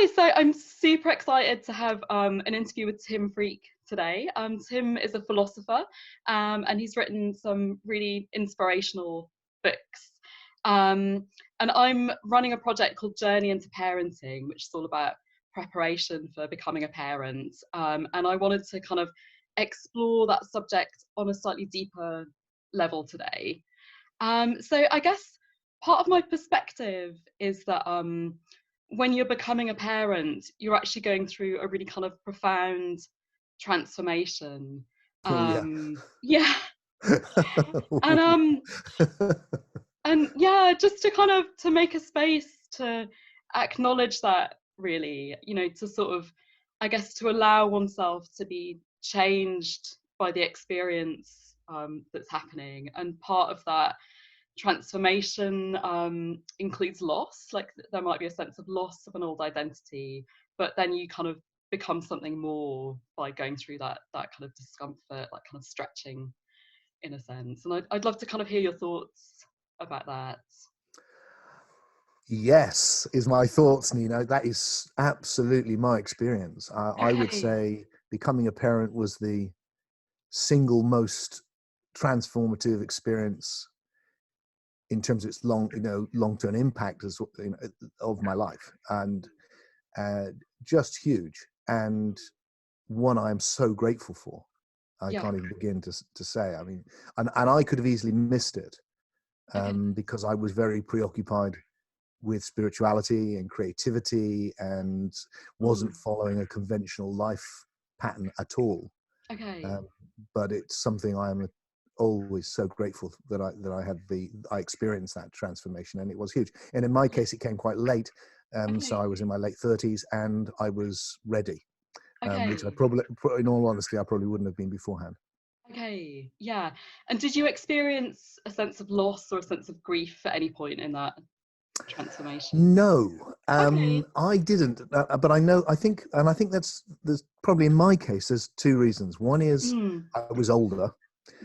Hi, so I'm super excited to have an interview with Tim Freke today. Tim is a philosopher and he's written some really inspirational books. And I'm running a project called Journey into Parenting, which is all about preparation for becoming a parent. And I wanted to kind of explore that subject on a slightly deeper level today. So I guess part of my perspective is that when you're becoming a parent, you're actually going through a really kind of profound transformation. Oh yeah. Yeah, and yeah, just to kind of to make a space to acknowledge that, really, to sort of, I guess, to allow oneself to be changed by the experience that's happening. And part of that transformation includes loss. Like there might be a sense of loss of an old identity, but then you kind of become something more by going through that kind of discomfort, like kind of stretching in a sense. And I'd love to kind of hear your thoughts about that. Yes, is my thoughts, Nina. That is absolutely my experience. I would Okay. say becoming a parent was the single most transformative experience in terms of its long-term impact of my life, and just huge, and one I am so grateful for. I Yeah. can't even begin to say. I mean, and I could have easily missed it Okay. because I was very preoccupied with spirituality and creativity and wasn't following a conventional life pattern at all. Okay. Um, but it's something I am always so grateful that I experienced that transformation, and it was huge. And in my case, it came quite late. So Okay. I was in my late 30s and I was ready, which I Okay. probably, in all honesty, I probably wouldn't have been beforehand. Okay. Yeah. And did you experience a sense of loss or a sense of grief at any point in that transformation? No, Okay. I didn't. But I think there's probably in my case there's two reasons. One is Mm. I was older,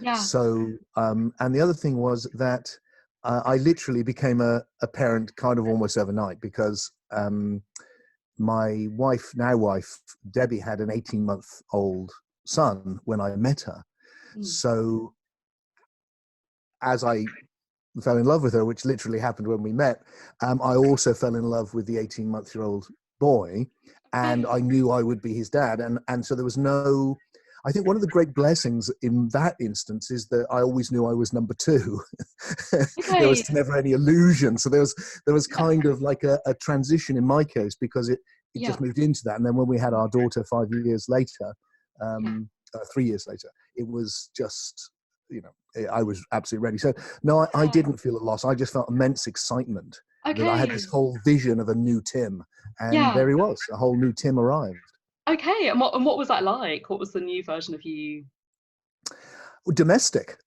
Yeah. so and the other thing was that I literally became a parent kind of almost overnight because my now wife Debbie had an 18-month-old son when I met her. Mm. So as I fell in love with her, which literally happened when we met, I also fell in love with the 18-month-old boy, and Okay. I knew I would be his dad. And so there was no, I think one of the great blessings in that instance is that I always knew I was number two. There Okay. was never any illusion. So there was Yeah. kind of like a transition in my case because it Yeah. just moved into that. And then when we had our daughter 5 years later, Yeah. 3 years later, it was just, I was absolutely ready. So no, I Yeah. didn't feel a loss. I just felt immense excitement that I had this Okay. whole vision of a new Tim, and Yeah. there he was. A whole new Tim arrived. Okay. And what was that like? What was the new version of you? Domestic.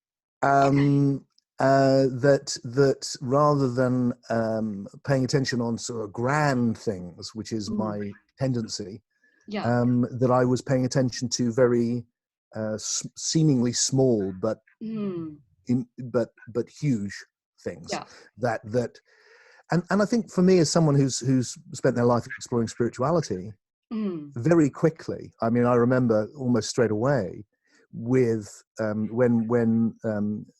Okay. Um, that rather than paying attention on sort of grand things, which is Mm. my tendency, Yeah. that I was paying attention to very seemingly small Mm. but huge things Yeah. that and I think for me as someone who's spent their life exploring spirituality, Mm. very quickly, I mean, I remember almost straight away with when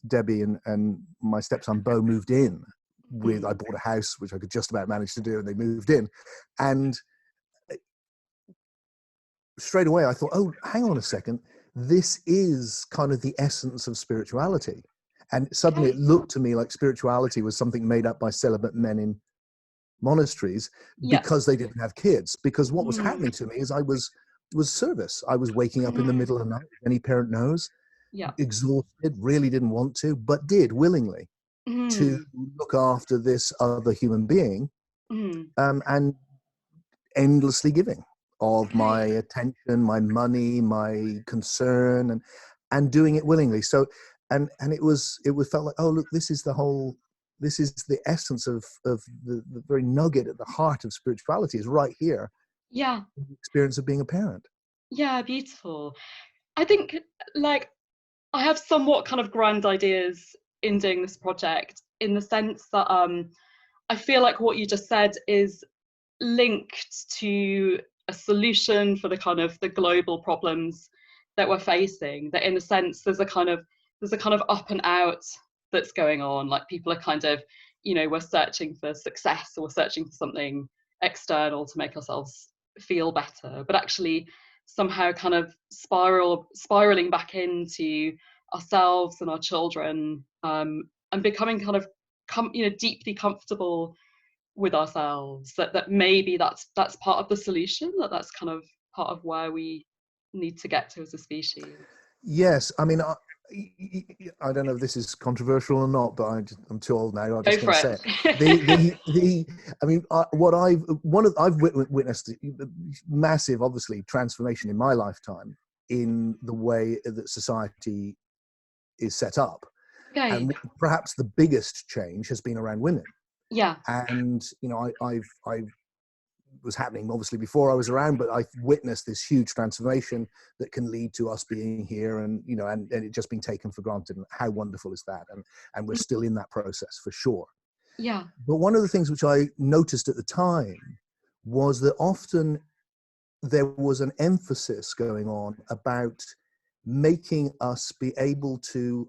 Debbie and my stepson Bo moved in with, I Mm. bought a house which I could just about manage to do, and they moved in, and straight away I thought, oh, hang on a second, this is kind of the essence of spirituality. And suddenly it Okay. looked to me like spirituality was something made up by celibate men in monasteries Yeah. because they didn't have kids. Because what was Mm. happening to me is I was service. I was waking up in the Mm. middle of the night, any parent knows, Yeah. exhausted, really didn't want to, but did willingly, to Mm. look after this other human being, Mm. and endlessly giving of my Okay. attention, my money, my concern, and doing it willingly. So, and it was felt like, oh, look, this is the essence of the very nugget at the heart of spirituality is right here, Yeah. the experience of being a parent. Yeah. Beautiful. I think, like, I have somewhat kind of grand ideas in doing this project, in the sense that I feel like what you just said is linked to a solution for the kind of the global problems that we're facing, that in a sense there's a kind of up and out that's going on. Like people are kind of, you know, we're searching for success, or we're searching for something external to make ourselves feel better, but actually somehow kind of spiraling back into ourselves and our children, and becoming kind of deeply comfortable with ourselves, that maybe that's part of the solution, that's kind of part of where we need to get to as a species. Yes, I mean, I don't know if this is controversial or not, but I'm too old now. I'm Go just for going to say it. it. I mean, I've witnessed massive, obviously, transformation in my lifetime in the way that society is set up, Okay. and perhaps the biggest change has been around women. Yeah. And you know, I've was happening obviously before I was around, but I've witnessed this huge transformation that can lead to us being here, and you know, and it just being taken for granted. And how wonderful is that? And we're still in that process for sure. Yeah. But one of the things which I noticed at the time was that often there was an emphasis going on about making us be able to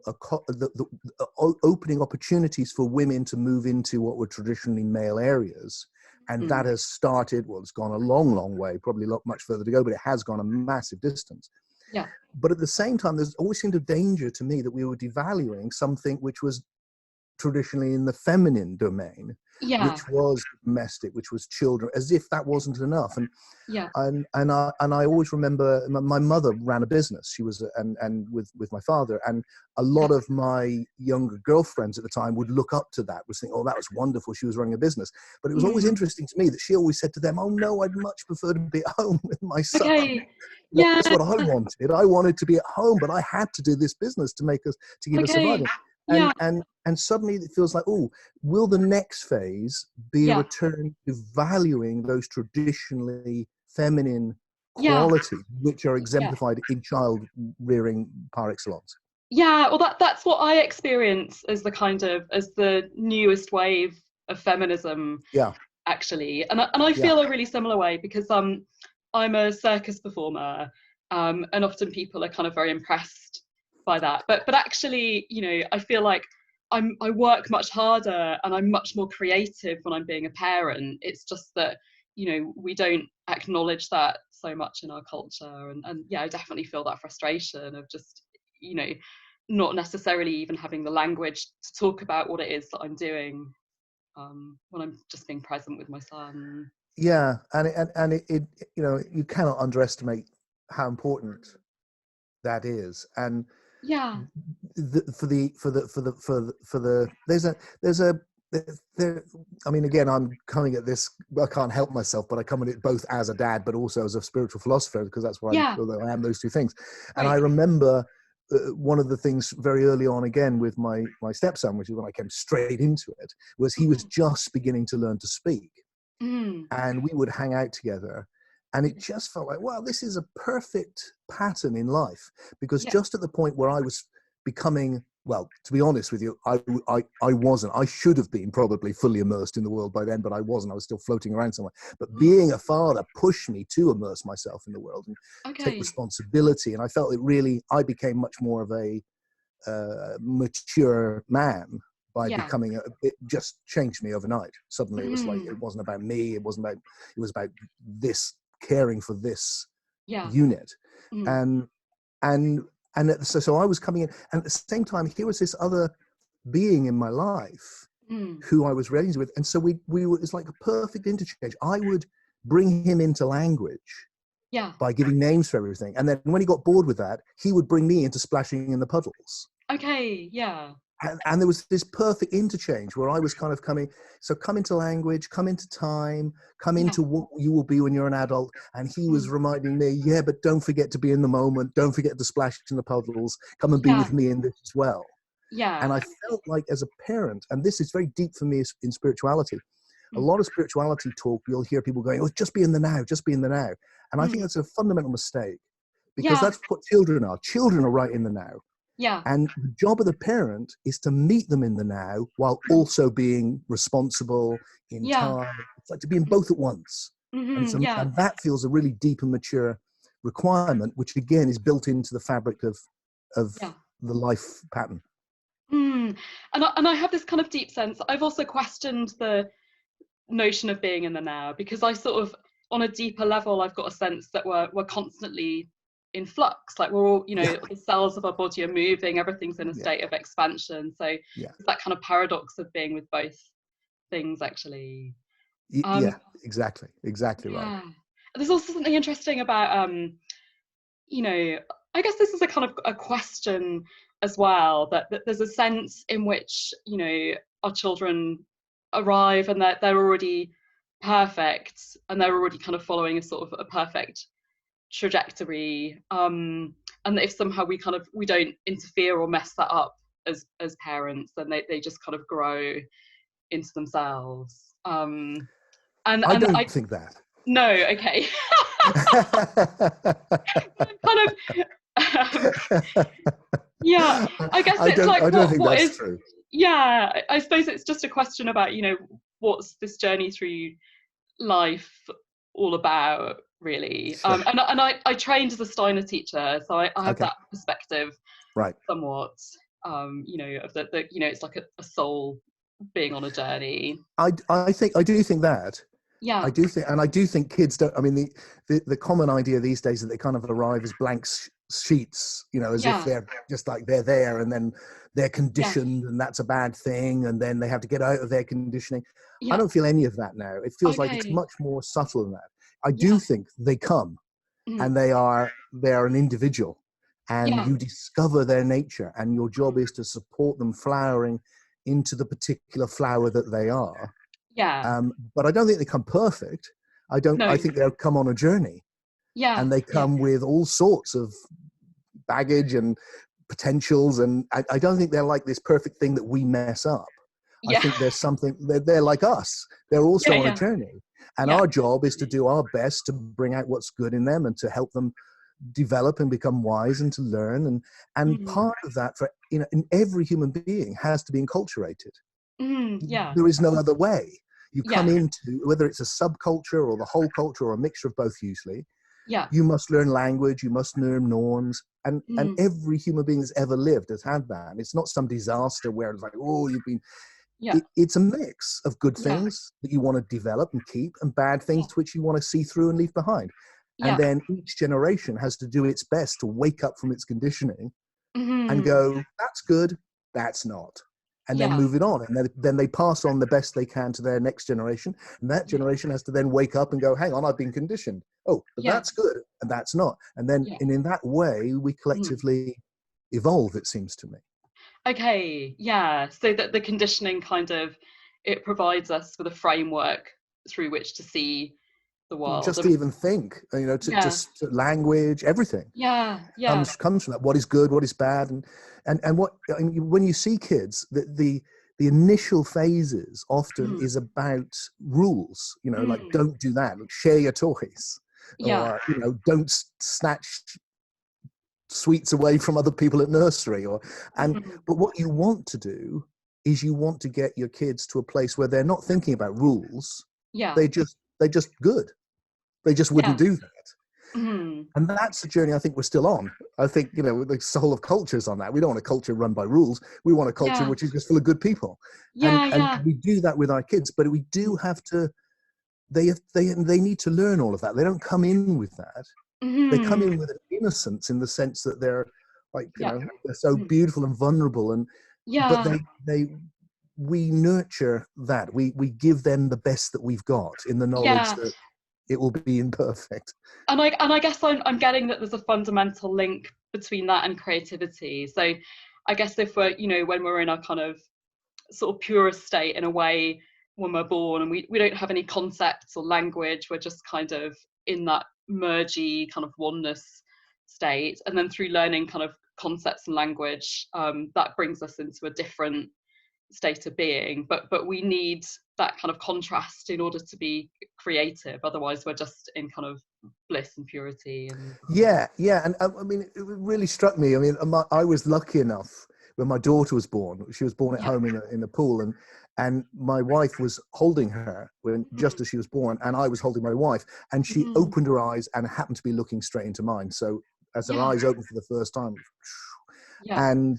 opening opportunities for women to move into what were traditionally male areas. And that has started, well, it's gone a long way, probably much further to go, but it has gone a massive distance. Yeah. But at the same time, there's always seemed a danger to me that we were devaluing something which was traditionally in the feminine domain, Yeah. which was domestic, which was children, as if that wasn't enough. Yeah. And I always remember my mother ran a business. She was and with my father, and a lot of my younger girlfriends at the time would look up to that, was think, oh, that was wonderful, she was running a business. But it was always interesting to me that she always said to them, oh no, I'd much prefer to be at home with my son. Okay. Yeah. That's what I wanted. I wanted to be at home, but I had to do this business to keep us Okay. surviving. Yeah. And suddenly it feels like, oh, will the next phase be a Yeah. return to valuing those traditionally feminine Yeah. qualities which are Yeah. exemplified in child rearing par excellence? Yeah, well, that's what I experience as the newest wave of feminism, Yeah, actually, and I yeah, feel a really similar way, because I'm a circus performer, and often people are kind of very impressed by that, but actually, you know, I feel like I work much harder and I'm much more creative when I'm being a parent. It's just that, you know, we don't acknowledge that so much in our culture, and yeah, I definitely feel that frustration of just, you know, not necessarily even having the language to talk about what it is that I'm doing, when I'm just being present with my son. yeah. And it you know, you cannot underestimate how important that is. And Yeah. there's a there, I mean, again, I'm coming at this, I can't help myself, but I come at it both as a dad but also as a spiritual philosopher, because that's what Yeah. I am, those two things. And I Right. remember one of the things very early on, again with my stepson, which is when I came straight into it, was he was just beginning to learn to speak, Mm. and we would hang out together. And it just felt like, wow, this is a perfect pattern in life. Because Yeah. just at the point where I was becoming, well, to be honest with you, I wasn't. I should have been probably fully immersed in the world by then, but I wasn't. I was still floating around somewhere. But being a father pushed me to immerse myself in the world and take Okay. responsibility. And I felt I became much more of a mature man by Yeah. becoming it just changed me overnight. Suddenly it was like, Mm. it wasn't about me, it was about this, caring for this Yeah. unit. Mm. and and so I was coming in, and at the same time here was this other being in my life Mm. who I was raised with, and so we were, it's like a perfect interchange. I would bring him into language Yeah. by giving names for everything, and then when he got bored with that, he would bring me into splashing in the puddles. Okay. Yeah. And there was this perfect interchange where I was kind of come into language, come into time, come Yeah. into what you will be when you're an adult. And he was Mm. reminding me, yeah, but don't forget to be in the moment. Don't forget to splash in the puddles. Come and be Yeah. with me in this as well. And Yeah. I felt like, as a parent, and this is very deep for me in spirituality, a Mm. lot of spirituality talk, you'll hear people going, oh, just be in the now, just be in the now. And I think Mm. that's a fundamental mistake, because Yeah. that's what children are. Children are right in the now. Yeah. And the job of the parent is to meet them in the now while also being responsible in Yeah. time. It's like to be in both at once. Yeah. And that feels a really deep and mature requirement, which again is built into the fabric of Yeah. the life pattern. And I have this kind of deep sense. I've also questioned the notion of being in the now, because I sort of, on a deeper level, I've got a sense that we're constantly in flux. Like we're all, Yeah, the cells of our body are moving, everything's in a yeah, state of expansion. So yeah, it's that kind of paradox of being with both things, actually. yeah. Um, Exactly right. yeah. There's also something interesting about I guess this is a kind of a question as well, that there's a sense in which, our children arrive and they're already perfect, and they're already kind of following a sort of a perfect trajectory. And that if somehow we don't interfere or mess that up as parents, then they just kind of grow into themselves. I And don't I think that. No, okay. Kind of yeah, I guess it's like I don't think what that's is, true. yeah, I suppose it's just a question about, what's this journey through life all about, really. Sure. And I trained as a Steiner teacher, so I have Okay. that perspective Right. somewhat, of the it's like a soul being on a journey. I do think that. Yeah, I do think kids don't. I mean, the common idea these days is that they kind of arrive as blank sheets, as if yeah, they're just like they're there, and then they're yeah, conditioned, and that's a bad thing, and then they have to get out of their conditioning. I yeah. don't feel any of that now. It feels like it's Okay, much more subtle than that. I do yeah, think they come, mhm, and they're an individual, and yeah, you discover their nature, and your job is to support them flowering into the particular flower that they are. yeah. But I don't think they come perfect. No, I think they'll come on a journey, yeah, and they yeah, come with all sorts of baggage and potentials. And I don't think they're like this perfect thing that we mess up. I yeah, think there's something, they're like us. They're yeah, also on a yeah, journey. And yeah, our job is to do our best to bring out what's good in them and to help them develop and become wise and to learn. And mhm, part of that for, in every human being has to be enculturated. yeah, There is no other way. You come yeah, into, whether it's a subculture or the whole culture or a mixture of both usually, yeah, you must learn language, you must learn norms. And mm, every human being that's ever lived has had that. And it's not some disaster where it's like, oh, yeah, it's a mix of good yeah, things that you want to develop and keep and bad yeah, things which you want to see through and leave behind. And yeah, then each generation has to do its best to wake up from its conditioning and mhm, go, that's good, that's not. And then yeah, move it on. And then they pass on the best they can to their next generation. And that yeah, generation has to then wake up and go, hang on, I've been conditioned. Oh, but yeah, that's good and that's not. And then yeah, in that way, we mhm. collectively evolve, it seems to me. Okay, yeah. So that the conditioning kind of, it provides us with a framework through which to see the world. Just to even think, to Yeah, just to language, everything yeah, yeah, comes from that. What is good, what is bad, and what I mean, when you see kids, the initial phases often mm, is about rules. Like mm, don't do that, like share your toys, yeah, or don't snatch sweets away from other people at nursery, mhm, but what you want to do is you want to get your kids to a place where they're not thinking about rules. yeah, They just good. They just wouldn't yeah, do that. mhm, And that's the journey I think we're still on. I think, the soul of culture is on that. We don't want a culture run by rules. We want a culture yeah, which is just full of good people. And yeah, and yeah, we do that with our kids, but we do have to, they need to learn all of that. They don't come in with that. They come mhm, in with an innocence in the sense that they're like, yeah, they're so mm, beautiful and vulnerable. But yeah, we nurture that. We give them the best that we've got in the knowledge yeah. that it will be imperfect. And I guess I'm getting that there's a fundamental link between that and creativity. So I guess if we're, when we're in a kind of sort of purest state, in a way, when we're born and we don't have any concepts or language, we're just kind of in that mergy kind of oneness state. And then through learning kind of concepts and language, that brings us into a different state of being. But we need that kind of contrast in order to be creative. Otherwise we're just in kind of bliss and purity. And Yeah, and I mean, it really struck me. I mean, I was lucky enough when my daughter was born. She was born at yeah. home in a pool, and my wife was holding her when just as she was born, and I was holding my wife, and she Mm-hmm. opened her eyes and happened to be looking straight into mine. So as her Yeah. eyes opened for the first time, Yeah. and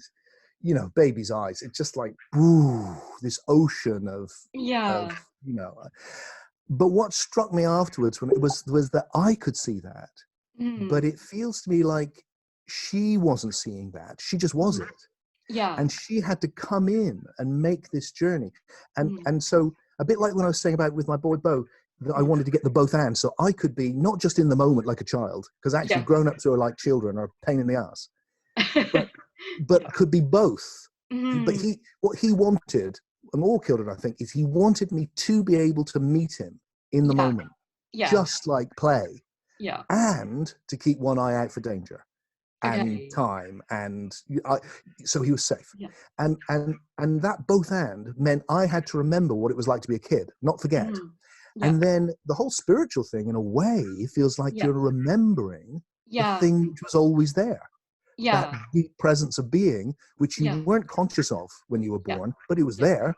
baby's eyes, it's just like, ooh, this ocean of Yeah. you know. But what struck me afterwards when it was that I could see that. But Mm. it feels to me like she wasn't seeing that. She just Mm. wasn't. Yeah. And she had to come in and make this journey. And Mm. and so a bit like when I was saying about with my boy Bo, that I Mm. wanted to get the both and. So I could be not just in the moment like a child, because actually Yeah. grown-ups who are like children are a pain in the ass, but Yeah. could be both. But Mm. what he wanted, and all children I think, is he wanted me to be able to meet him in the Yeah. moment, Yeah. just like play, Yeah. and to keep one eye out for danger and Okay. time, and so he was safe. Yeah. And that both and meant I had to remember what it was like to be a kid, not forget. Mm. Yeah. And then the whole spiritual thing, in a way, feels like Yeah. you're remembering the Yeah. thing which was always there, that Yeah. deep presence of being which you Yeah. weren't conscious of when you were Yeah. born, but it was Yeah. there.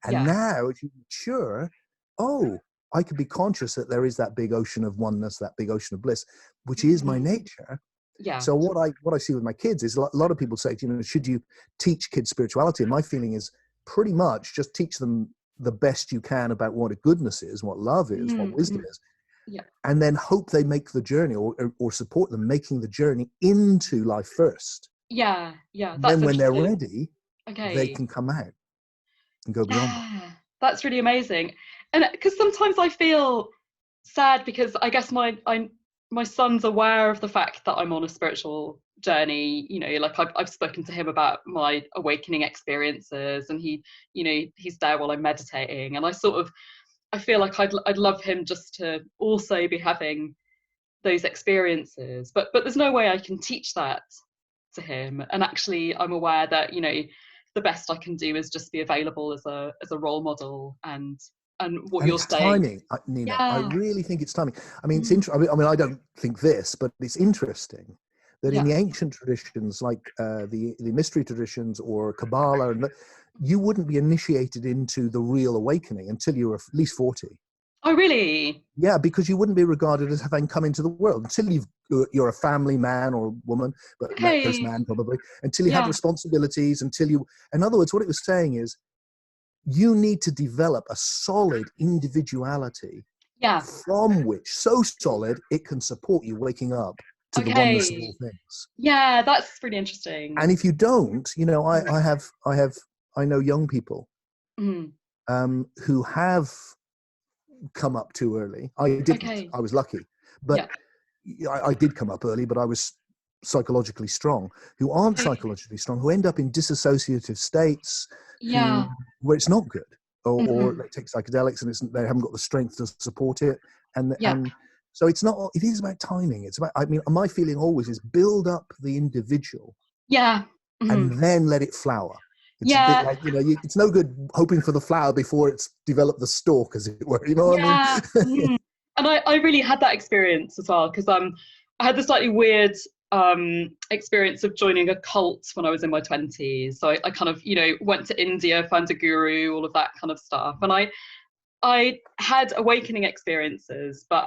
And Yeah. now as you mature, oh, I could be conscious that there is that big ocean of oneness, that big ocean of bliss, which is my Mm. nature. Yeah. So what I see with my kids is a lot of people say, should you teach kids spirituality? And my feeling is pretty much just teach them the best you can about what a goodness is, what love is, what wisdom Mm. is, Yeah. and then hope they make the journey, or support them making the journey into life first. Yeah. Yeah. And That's then when they're interesting. ready, they Okay. can come out and go beyond that. Yeah. That's really amazing. And because sometimes I feel sad because I guess my son's aware of the fact that I'm on a spiritual journey. Like I've spoken to him about my awakening experiences, and he's there while I'm meditating, and I feel like I'd love him just to also be having those experiences, but there's no way I can teach that to him. And actually I'm aware that the best I can do is just be available as a role model. And what And you're it's saying. timing, Nina. I Yeah. really think it's timing. I mean, it's Mm. interesting. I mean, I don't think this, but it's interesting that in Yeah. the ancient traditions, like the mystery traditions or Kabbalah, you wouldn't be initiated into the real awakening until you were at least 40. Oh really? Yeah, because you wouldn't be regarded as having come into the world until you're a family man or woman, but first Okay. man probably, until you have Yeah. responsibilities, in other words, what it was saying is, you need to develop a solid individuality Yeah. from which, so solid it can support you waking up to the oneness of all Okay. things. Yeah, that's really interesting. And if you don't, I know young people Mm. who have come up too early. I didn't. Okay. I was lucky, but Yeah. I did come up early. But I was psychologically strong. Who aren't Okay. psychologically strong, who end up in dissociative states, Yeah. where it's not good, or Hmm. they take psychedelics and they haven't got the strength to support it, Yeah. and so it's not. It is about timing. It's about. I mean, my feeling always is build up the individual Yeah. Hmm. and then let it flower. It's a bit Yeah. like, it's no good hoping for the flower before it's developed the stalk, as it were. You know what I mean? Yeah. Mm. And I really had that experience as well, because I had the slightly weird experience of joining a cult when I was in my 20s. So I kind of, went to India, found a guru, all of that kind of stuff. And I had awakening experiences, but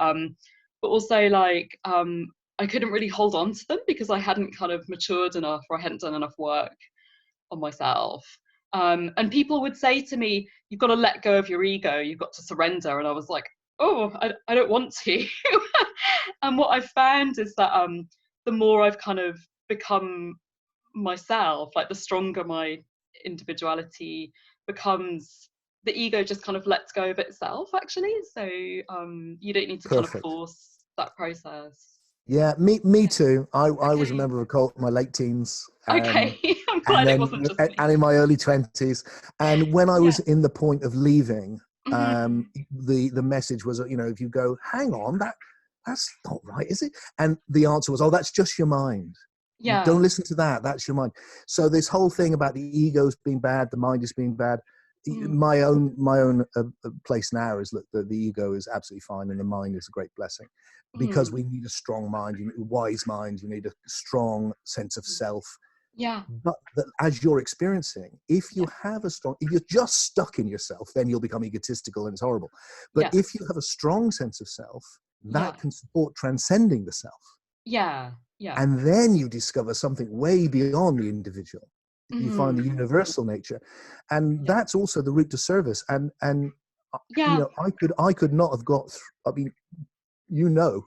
also like I couldn't really hold on to them because I hadn't kind of matured enough, or I hadn't done enough work on myself. And people would say to me, you've got to let go of your ego, you've got to surrender. And I was like, oh, I don't want to. And what I've found is that the more I've kind of become myself, like the stronger my individuality becomes, the ego just kind of lets go of itself, actually. So you don't need to kind of Perfect. force that process. Yeah, me too. I was a Okay. member of a cult in my late teens, Okay. I'm and glad it then wasn't just me. and in my early 20s. And when I Yeah. was in the point of leaving, Mhm. the message was, if you go, hang on, that's not right, is it? And the answer was, oh, that's just your mind. You Yeah. don't listen to that. That's your mind. So this whole thing about the egos being bad, the mind is being bad, Mm. my own place now is that the ego is absolutely fine and the mind is a great blessing, because Mm. we need a strong mind, you need a wise mind, you need a strong sense of self. Yeah. But that, as you're experiencing, if you Yeah. have if you're just stuck in yourself, then you'll become egotistical and it's horrible. But Yeah. if you have a strong sense of self, Yeah. that can support transcending the self. Yeah. Yeah. And then you discover something way beyond the individual. You find the Mm. universal nature, and Yeah. that's also the route to service. And you Yeah. know, I could not have got I mean, you know,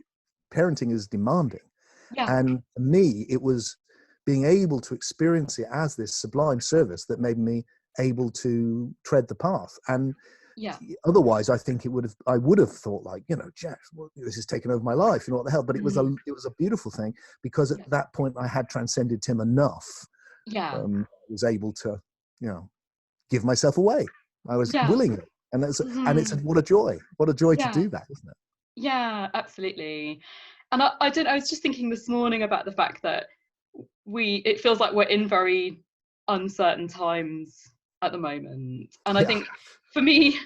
parenting is demanding, Yeah. and for me it was being able to experience it as this sublime service that made me able to tread the path. And Yeah. otherwise, I think I would have thought, like, you know, Jeff, well, this is taking over my life, you know, what the hell. But Mm. it was a beautiful thing, because at Yeah. that point I had transcended Tim enough. Yeah. I was able to, you know, give myself away. I was Yeah. willing it, and it's Mhm. what a joy to Yeah. do that, isn't it? Yeah, absolutely. And I don't know, I was just thinking this morning about the fact that it feels like we're in very uncertain times at the moment. And I Yeah, think for me,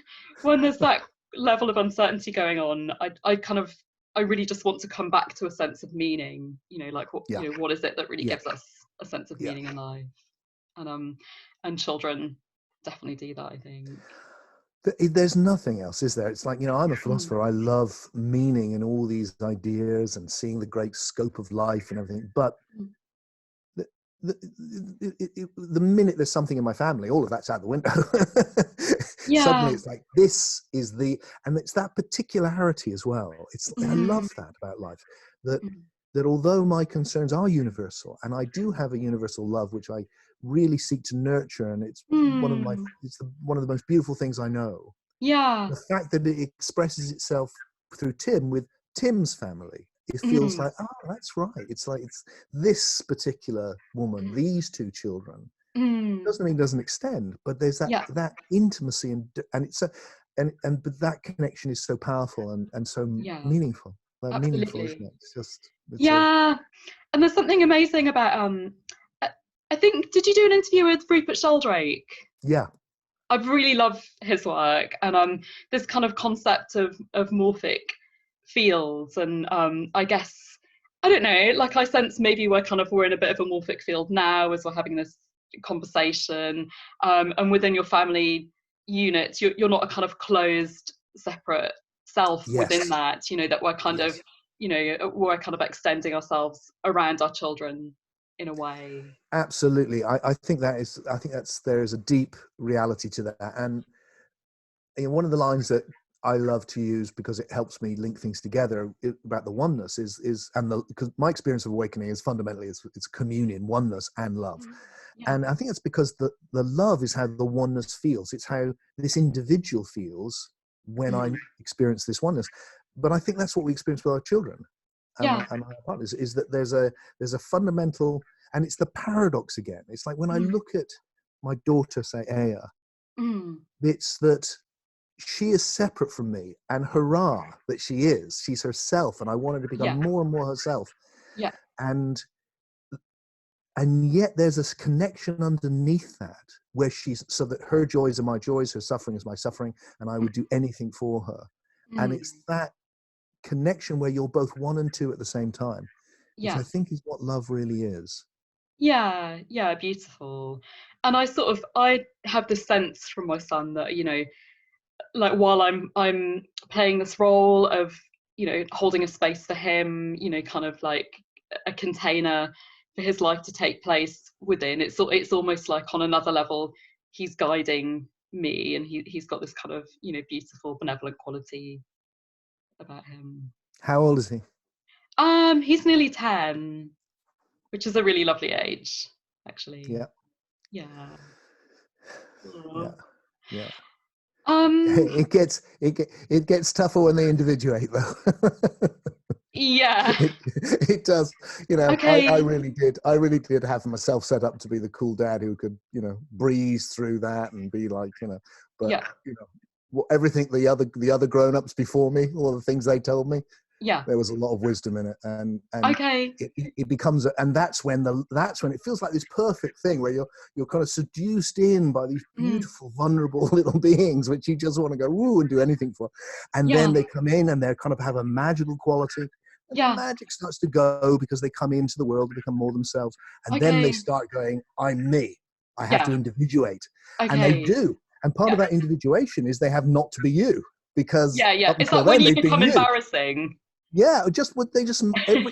when there's that level of uncertainty going on, I kind of, I really just want to come back to a sense of meaning, like yeah, what is it that really yeah, gives us a sense of yeah. meaning in life? And children definitely do that, I think. There's nothing else, is there? It's like, you know, I'm a Mm, philosopher. I love meaning and all these ideas and seeing the great scope of life and everything. But mm. the, the minute there's something in my family, all of that's out the window. Suddenly Yeah. it's like, this is and it's that particularity as well. I love Mm, that about life, that mm, although my concerns are universal, and I do have a universal love, which I really seek to nurture, and mm. one of the most beautiful things I know. Yeah. The fact that it expresses itself through Tim with Tim's family, it feels Mm, like, oh, that's right. It's like, it's this particular woman, these two children. mm. Doesn't mean it doesn't extend, but there's Yeah. that intimacy, and it's but that connection is so powerful and so Yeah. meaningful. Meaningful, isn't Absolutely. it? It's a Yeah. And there's something amazing about I I think, did you do an interview with Rupert Sheldrake? yeah, I really love his work, and this kind of concept of morphic fields, and I guess, I don't know, like, I sense maybe we're in a bit of a morphic field now as we're having this conversation, and within your family units, you're not a kind of closed, separate self within yes, that, that we're kind of, yes. we're kind of extending ourselves around our children in a way. Absolutely. I think there is a deep reality to that. And one of the lines that I love to use, because it helps me link things together, about the oneness because my experience of awakening is fundamentally it's communion, oneness, and love. Mm. Yeah. And I think it's because the love is how the oneness feels. It's how this individual feels when I Mm. experience this oneness. But I think that's what we experience with our children Yeah. and our partners, is that there's a fundamental, and it's the paradox again. It's like when I Mm. look at my daughter, say Aya, Mm. it's that she is separate from me, and hurrah that she's herself, and I want her to become Yeah. more and more herself. Yeah. And yet there's a connection underneath that, where so that her joys are my joys, her suffering is my suffering, and I would do anything for her. And Mm. it's that connection where you're both one and two at the same time, which I Yeah. think is what love really is. Yeah. Yeah. Beautiful. And I have this sense from my son that, like, while I'm playing this role of, holding a space for him, kind of like a container for his life to take place within, it's almost like on another level he's guiding me, and he's got this kind of, beautiful benevolent quality about him. How old is he? He's nearly 10, which is a really lovely age, actually. Yeah, Yeah. yeah, Aw. yeah. Um, It gets tougher when they individuate, though. yeah. It does. You know, I Okay. really did have myself set up to be the cool dad who could, you know, breeze through that and be like, you know, but Yeah. you know, everything the other grown-ups before me, all the things they told me, Yeah. There was a lot of wisdom in it, and Okay. it becomes and that's when it feels like this perfect thing where you're kind of seduced in by these Mm. beautiful, vulnerable little beings which you just want to go woo and do anything for, and Yeah. then they come in and they kind of have a magical quality. And the Yeah. magic starts to go because they come into the world to become more themselves. And then they Okay. start going, I'm me. I have to Yeah. individuate. And they Okay. do. And part Yeah. of that individuation is they have not to be you, because Yeah. Yeah. up Is until that when then you they've been become you. embarrassing? Yeah, just what they just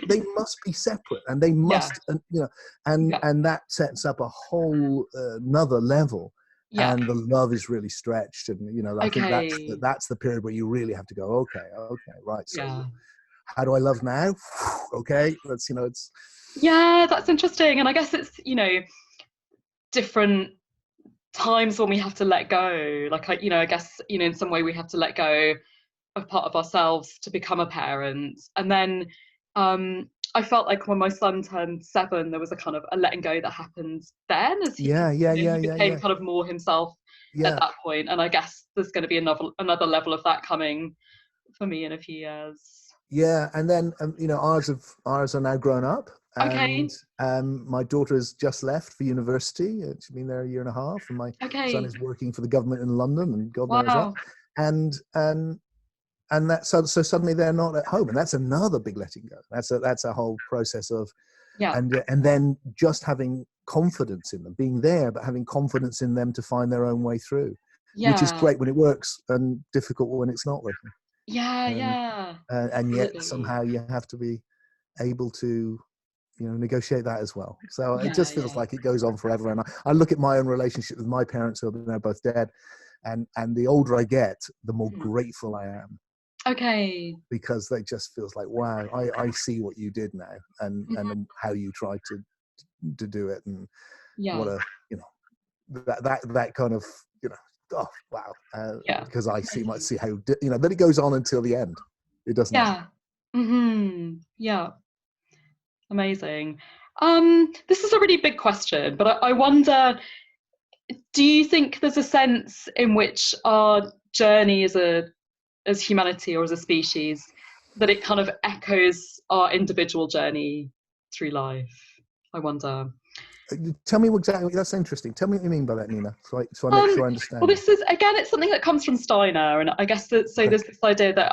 they must be separate, and they Yeah. must, Yeah. and that sets up a whole another level, Yeah. and the love is really stretched, and I think Okay. that's the period where you really have to go, okay, right, Yeah. so how do I love now? Okay, let's it's Yeah, that's interesting. And I guess it's, different times when we have to let go. Like, I guess, in some way we have to let go of part of ourselves to become a parent. And then I felt like when my son turned 7, there was a kind of a letting go that happened then, as he, he became kind of more himself at yeah. that point. And I guess there's going to be another level of that coming for me in a few years. Yeah, and then ours are now grown up, and Okay. my daughter has just left for university. She's been there a year and a half, and my son Okay. is working for the government in London, and God knows what. Wow. And that so suddenly they're not at home, and that's another big letting go. That's a whole process of Yeah. and then just having confidence in them, being there, but having confidence in them to find their own way through, which is Yeah. great when it works and difficult when it's not working. Yeah. And Yeah. and yet Absolutely. somehow you have to be able to negotiate that as well. So it Yeah. just feels Yeah. like it goes on forever. And I look at my own relationship with my parents, who are now both dead, and the older I get, the more Hmm. grateful I am, Okay. because they just feels like, wow, I see what you did now, Mhm. and how you tried to do it, and Yeah. what a that kind of oh wow, Yeah. because I Amazing. see how that it goes on until the end. It doesn't end. Yeah. Yeah. Amazing. This is a really big question, but I wonder, do you think there's a sense in which our journey as humanity or as a species, that it kind of echoes our individual journey through life? I wonder. Tell me exactly. That's interesting. Tell me what you mean by that, Nina, so I make Um, sure I well, understand you. this is again, it's something that comes from Steiner, and I guess that so Okay. there's this idea that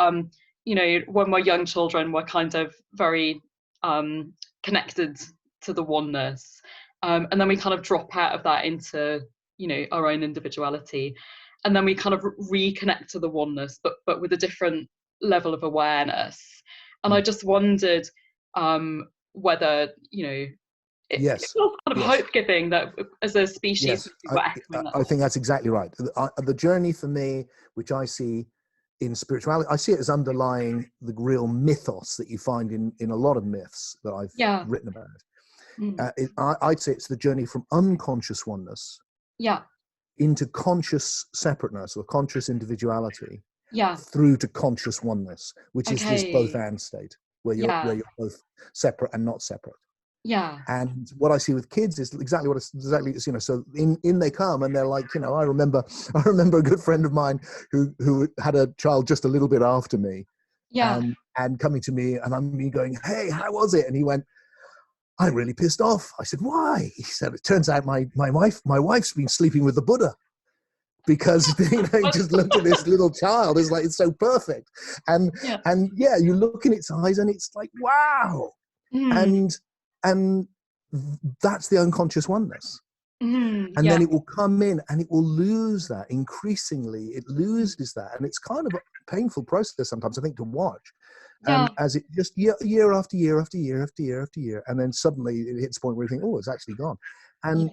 when we're young children, we're kind of very connected to the oneness, and then we kind of drop out of that into our own individuality, and then we kind of reconnect to the oneness, but with a different level of awareness. And I Mm. just wondered whether it Yes. feels kind of Yes. hope-giving that as a species Yes. we're echoing that. I think that's exactly right. The journey for me, which I see in spirituality, I see it as underlying the real mythos that you find in a lot of myths that I've Yeah. written about. Mm. I'd say it's the journey from unconscious oneness Yeah. into conscious separateness or conscious individuality, Yeah. through to conscious oneness, which is this both Okay. and state where Yeah. you're both separate and not separate. Yeah. And what I see with kids is exactly what it's exactly. So in they come, and they're like, I remember a good friend of mine who had a child just a little bit after me, Yeah. and coming to me, and I'm me going, hey, how was it? And he went, I'm really pissed off. I said, why? He said, it turns out my wife's been sleeping with the Buddha, because he just looked at this little child. It's like, it's so perfect. And Yeah. yeah, you look in its eyes and it's like, wow. Mm. And that's the unconscious oneness. And Yeah. then it will come in and it will lose that. Increasingly it Mm. loses that, and it's kind of a painful process sometimes, I think, to watch, Yeah. as it just year after year after year after year after year, and then suddenly it hits a point where you think, oh, it's actually gone. Yeah.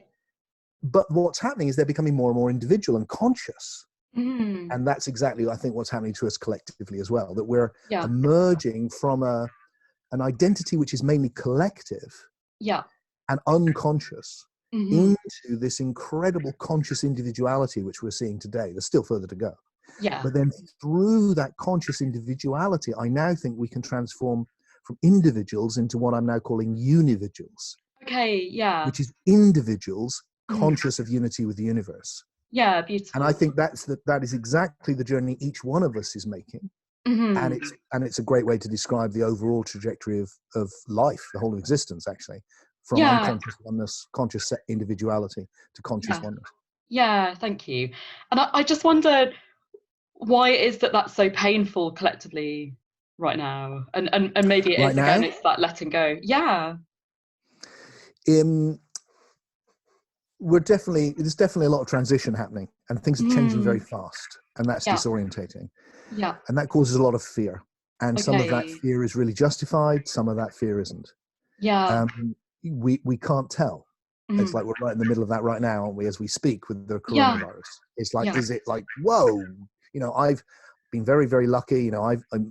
But what's happening is they're becoming more and more individual and conscious. Mm. And that's exactly, I think, what's happening to us collectively as well, that we're Yeah. emerging from an identity which is mainly collective Yeah. and unconscious, Mm-hmm. into this incredible conscious individuality which we're seeing today. There's still further to go. Yeah. But then through that conscious individuality, I now think we can transform from individuals into what I'm now calling unividuals, Okay. Yeah. which is individuals Mm. conscious of unity with the universe. Yeah. And I Beautiful. think that is exactly the journey each one of us is making. Mm-hmm. and it's a great way to describe the overall trajectory of life, the whole of existence, actually, from Yeah. unconscious oneness, conscious individuality to conscious Yeah. oneness. Yeah. Thank you. And I just wonder why it is that that's so painful collectively right now, and maybe it Right is again. now, It's that letting go. Yeah. in there's definitely a lot of transition happening, and things are changing very Mm. fast, and that's Yeah. disorientating, Yeah. and that causes a lot of fear. And some of that Okay. fear is really justified, some of that fear isn't. Yeah. We can't tell. It's Mm. like we're right in the middle of that right now, aren't we, as we speak with the Yeah. coronavirus? It's like, Yeah. is it like, whoa? I've been very, very lucky.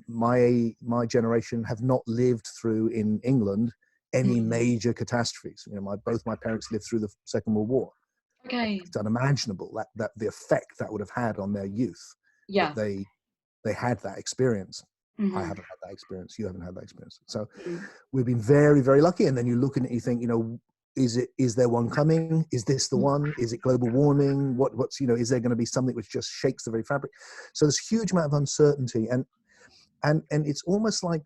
My generation have not lived through in England any Mm. major catastrophes. Both my parents lived through the Second World War. Okay. It's unimaginable that the effect that would have had on their youth, that Yeah. they had that experience. I Mm-hmm. haven't had that experience. You haven't had that experience. So Mm. we've been very, very lucky. And then you look at it, you think, is there one coming? Is this the one? Is it global warming? Is there going to be something which just shakes the very fabric? So there's a huge amount of uncertainty, and it's almost like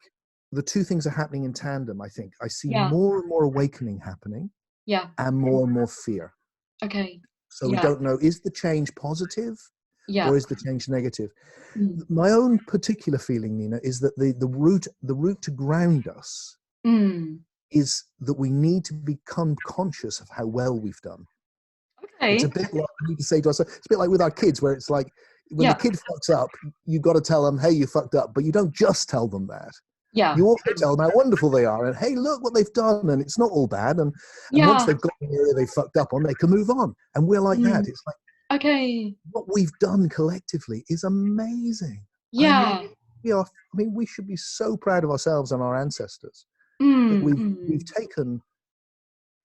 the two things are happening in tandem. I think I see Yeah. more and more awakening happening Yeah. and more fear. Okay. So we Yeah. don't know, is the change positive Yeah. or is the change negative? Mm. My own particular feeling, Nina, is that the route to ground us Mm. is that we need to become conscious of how well we've done. It's a Okay. bit like we need to say to ourselves, it's a bit like with our kids, where it's like when the Yeah. kid fucks up, you've got to tell them, hey, you fucked up, but you don't just tell them that. Yeah. You also tell them how wonderful they are, and hey, look what they've done, and it's not all bad. And once Yeah. they've got the area they fucked up on, they can move on. And we're like that. Mm. It's like Okay. what we've done collectively is amazing. I mean, Yeah. we should be so proud of ourselves and our ancestors that Mm. we've Mm. taken.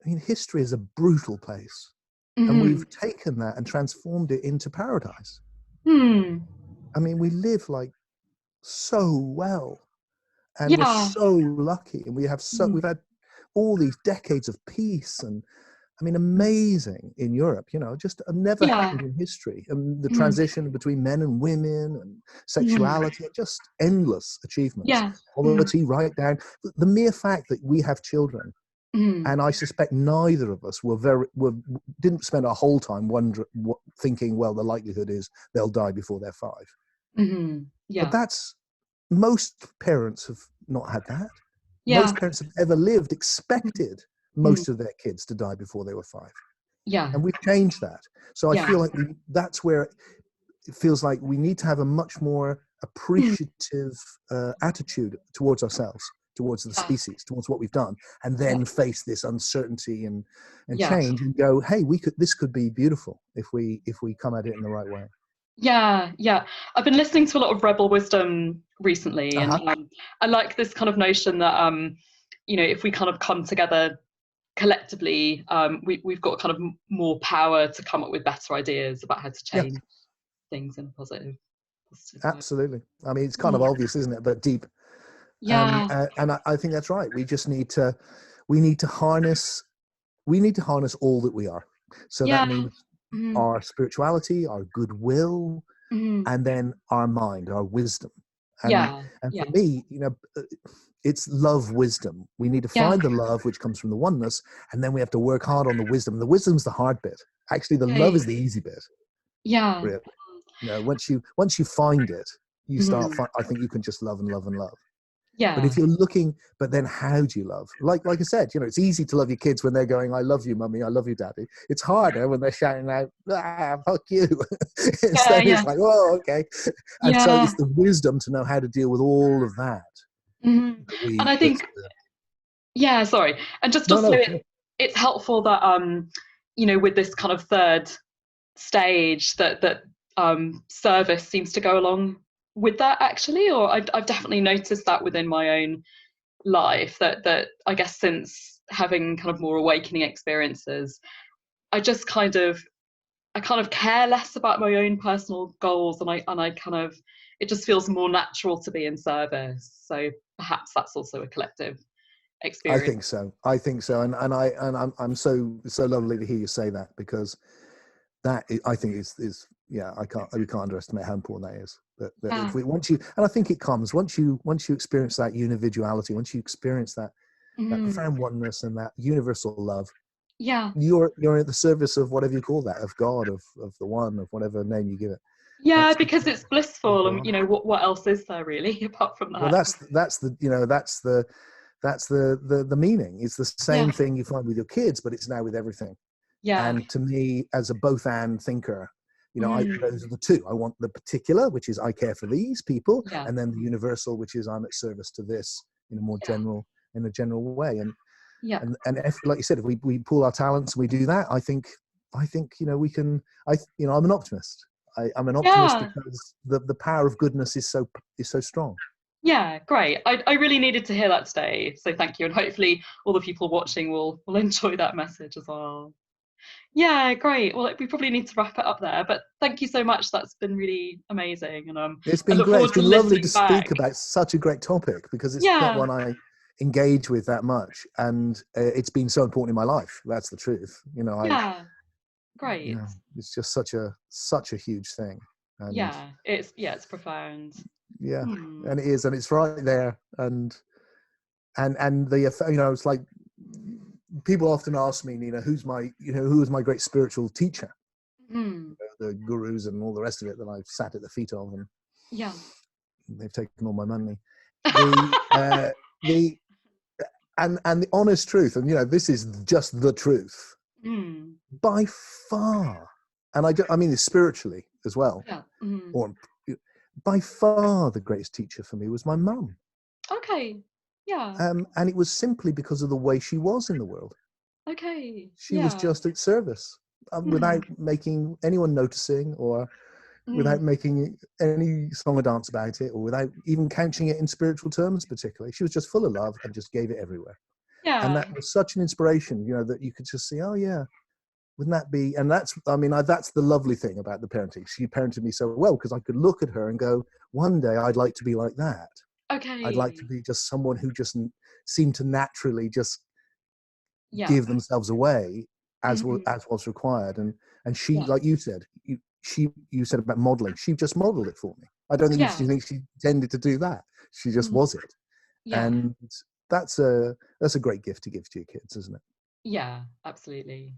I mean, history is a brutal place, and Mm. we've taken that and transformed it into paradise. Mm. I mean, we live like so well, and we're Yeah. so lucky, and Mm. we've had all these decades of peace, and I mean, Mm. amazing in Europe. Just never Yeah. happened in history, and the Mm. transition between men and women and Mm. sexuality, just endless achievements. Yeah. Mm. Poverty, right down. The mere fact that we have children. Mm. And I suspect neither of us didn't spend our whole time thinking, well, the likelihood is they'll die before they're 5. Mm. But Yeah. most parents have not had that. Yeah. Most parents have ever lived Mm. expected Mm. most of their kids to die before they were 5. Yeah. And we've changed that. So I Yeah. feel like that's where it feels like we need to have a much more Mm. appreciative attitude towards ourselves, towards the Yeah. species, towards what we've done, and Yeah. then face this uncertainty and Yeah. change, and go, hey, this could be beautiful if we come at it in the right way. Yeah, yeah. I've been listening to a lot of Rebel Wisdom recently, and I like this kind of notion that if we kind of come together collectively, we've got kind of more power to come up with better ideas about how to Yeah, change things in a positive way. absolutely. I mean, it's kind of Mm. obvious, isn't it, but deep. Yeah, And I think that's right. We need to harness all that we are. So that yeah, means mm, our spirituality, our goodwill, mm, and then our mind, our wisdom. And yeah, for yeah, me, it's love wisdom. We need to yeah. find the love which comes from the oneness, and then we have to work hard on the wisdom. The wisdom's the hard bit. Actually, the love Okay. is the easy bit. Yeah. Really, once you find it, you start. Mm, I think you can just love and love and love. But yeah. if you're looking, but then how do you love? Like I said, it's easy to love your kids when they're going, "I love you, mummy. I love you, daddy." It's harder when they're shouting out, "Fuck you." Yeah, Instead, yeah, it's like, "Oh, okay." And so yeah. it's the wisdom to know how to deal with all of that. Mm. And I That's think, yeah, sorry. And just no, so no, sure. it's helpful that with this kind of third stage that service seems to go along with that, actually. Or I've definitely noticed that within my own life, that I guess since having kind of more awakening experiences, I just kind of care less about my own personal goals, and I kind of, it just feels more natural to be in service. So perhaps that's also a collective I experience. think so. And I'm so lovely to hear you say that, because that I think is we can't underestimate how important that is. That Yeah. if we once you, and I think it comes once you experience that individuality, once you experience that Mm. profound oneness and that universal love, Yeah. you're at the service of whatever you call that, of God, of the One, of whatever name you give it. Yeah, That's because it's blissful, and incredible. you know what else is there really apart from Well, that? that's the the meaning. It's the Yeah. same thing you find with your kids, but it's now with everything. Yeah. And to me, as a both and thinker, Mm. those are the two. I want the particular, which is I care for these people, Yeah. and then the universal, which is I'm at service to this in a more Yeah. general way. Yeah. And if, like you said, if we pool our talents, we do that. I think we can. I'm an optimist. I'm an optimist Yeah. because the power of goodness is so strong. Yeah, great. I really needed to hear that today, so thank you, and hopefully all the people watching will enjoy that message as well. Yeah, great. Well, we probably need to wrap it up there, but thank you so much. That's been really amazing, and It's I been look great. forward It's to been lovely to listening back. speak about such a great topic because it's not Yeah, one I engage with that much, and it's been so important in my life. That's the truth. yeah, great. It's just such a huge thing, and It's profound. yeah, Hmm. and it is, and it's right there, and it's like people often ask me, who was my great spiritual teacher, Hmm. the gurus and all the rest of it that I've sat at the feet of, and Yeah. they've taken all my money. The the and the honest truth, and this is just the truth Hmm. by far, and I mean this spiritually as well, Yeah. Hmm. or by far the greatest teacher for me was my mum. Okay. Yeah. And it was simply because of the way she was in the world. Okay. She was Yeah. just at service, Hmm. without making anyone noticing, or Hmm. without making any song or dance about it, or without even couching it in spiritual terms particularly. She was just full of love and just gave it everywhere. And Yeah. that was such an inspiration, that you could just see, oh yeah, wouldn't that be? And that's the lovely thing about the parenting. She parented me so well because I could look at her and go, one day I'd like to be like that. I'd like to Okay. be just someone who just seemed to naturally just Yeah. give themselves away as Hmm. was required. And she, Yeah. like you said, you said about modeling. She just modeled it for me. I don't think Yeah. she thinks she intended to do that. She just Mm. was it. Yeah. And that's a great gift to give to your kids, isn't it? Yeah. Absolutely.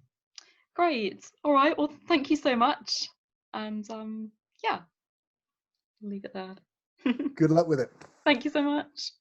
Great. All right. Well, thank you so much. And yeah, I'll leave it there. Good luck with it. Thank you so much.